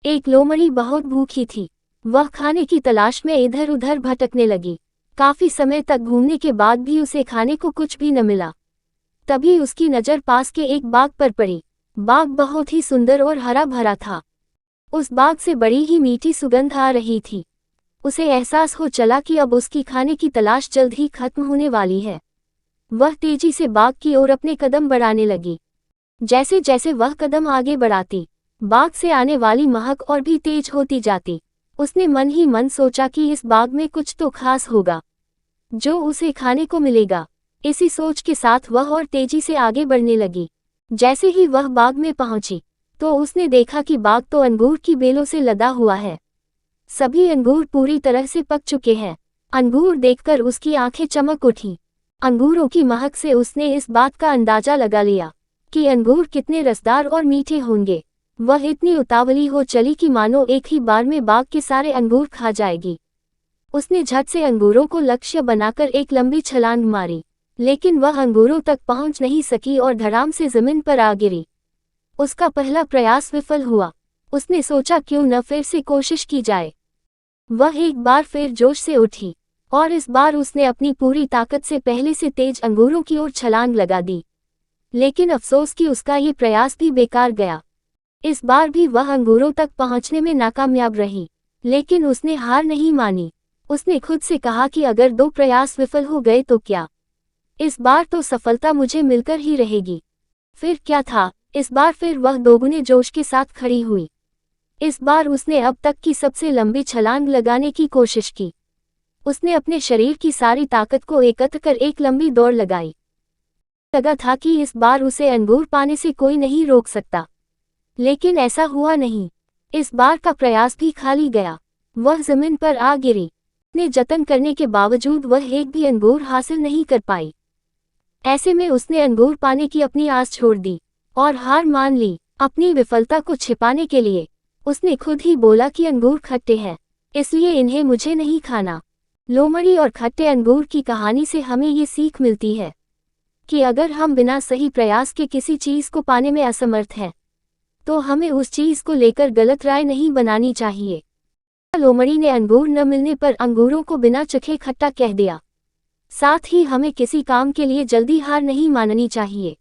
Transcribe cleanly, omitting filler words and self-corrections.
एक लोमड़ी बहुत भूखी थी। वह खाने की तलाश में इधर उधर भटकने लगी। काफी समय तक घूमने के बाद भी उसे खाने को कुछ भी न मिला। तभी उसकी नज़र पास के एक बाग पर पड़ी। बाग बहुत ही सुंदर और हरा भरा था। उस बाग से बड़ी ही मीठी सुगंध आ रही थी। उसे एहसास हो चला कि अब उसकी खाने की तलाश जल्द ही खत्म होने वाली है। वह तेजी से बाग की ओर अपने कदम बढ़ाने लगी। जैसे जैसे वह कदम आगे बढ़ाती, बाग से आने वाली महक और भी तेज होती जाती। उसने मन ही मन सोचा कि इस बाग में कुछ तो खास होगा, जो उसे खाने को मिलेगा। इसी सोच के साथ वह और तेजी से आगे बढ़ने लगी। जैसे ही वह बाग में पहुंची, तो उसने देखा कि बाग तो अंगूर की बेलों से लदा हुआ है। सभी अंगूर पूरी तरह से पक चुके हैं। अंगूर देखकर उसकी आंखें चमक उठीं। अंगूरों की महक से उसने इस बात का अंदाजा लगा लिया कि अंगूर कितने रसदार और मीठे होंगे। वह इतनी उतावली हो चली कि मानो एक ही बार में बाग के सारे अंगूर खा जाएगी। उसने झट से अंगूरों को लक्ष्य बनाकर एक लंबी छलांग मारी, लेकिन वह अंगूरों तक पहुंच नहीं सकी और धड़ाम से जमीन पर आ गिरी। उसका पहला प्रयास विफल हुआ। उसने सोचा क्यों न फिर से कोशिश की जाए। वह एक बार फिर जोश से उठी और इस बार उसने अपनी पूरी ताकत से पहले से तेज अंगूरों की ओर छलांग लगा दी। लेकिन अफसोस कि उसका ये प्रयास भी बेकार गया। इस बार भी वह अंगूरों तक पहुंचने में नाकामयाब रही, लेकिन उसने हार नहीं मानी। उसने खुद से कहा कि अगर 2 प्रयास विफल हो गए तो क्या, इस बार तो सफलता मुझे मिलकर ही रहेगी। फिर क्या था, इस बार फिर वह दोगुने जोश के साथ खड़ी हुई। इस बार उसने अब तक की सबसे लंबी छलांग लगाने की कोशिश की। उसने अपने शरीर की सारी ताकत को एकत्र कर एक लंबी दौड़ लगाई। लगा था कि इस बार उसे अंगूर पाने से कोई नहीं रोक सकता, लेकिन ऐसा हुआ नहीं। इस बार का प्रयास भी खाली गया। वह जमीन पर आ गिरी। इतने जतन करने के बावजूद वह एक भी अंगूर हासिल नहीं कर पाई। ऐसे में उसने अंगूर पाने की अपनी आस छोड़ दी और हार मान ली। अपनी विफलता को छिपाने के लिए उसने खुद ही बोला कि अंगूर खट्टे हैं, इसलिए इन्हें मुझे नहीं खाना। लोमड़ी और खट्टे अंगूर की कहानी से हमें ये सीख मिलती है कि अगर हम बिना सही प्रयास के किसी चीज़ को पाने में असमर्थ हैं, तो हमें उस चीज़ को लेकर गलत राय नहीं बनानी चाहिए। लोमड़ी ने अंगूर न मिलने पर अंगूरों को बिना चखे खट्टा कह दिया। साथ ही हमें किसी काम के लिए जल्दी हार नहीं माननी चाहिए।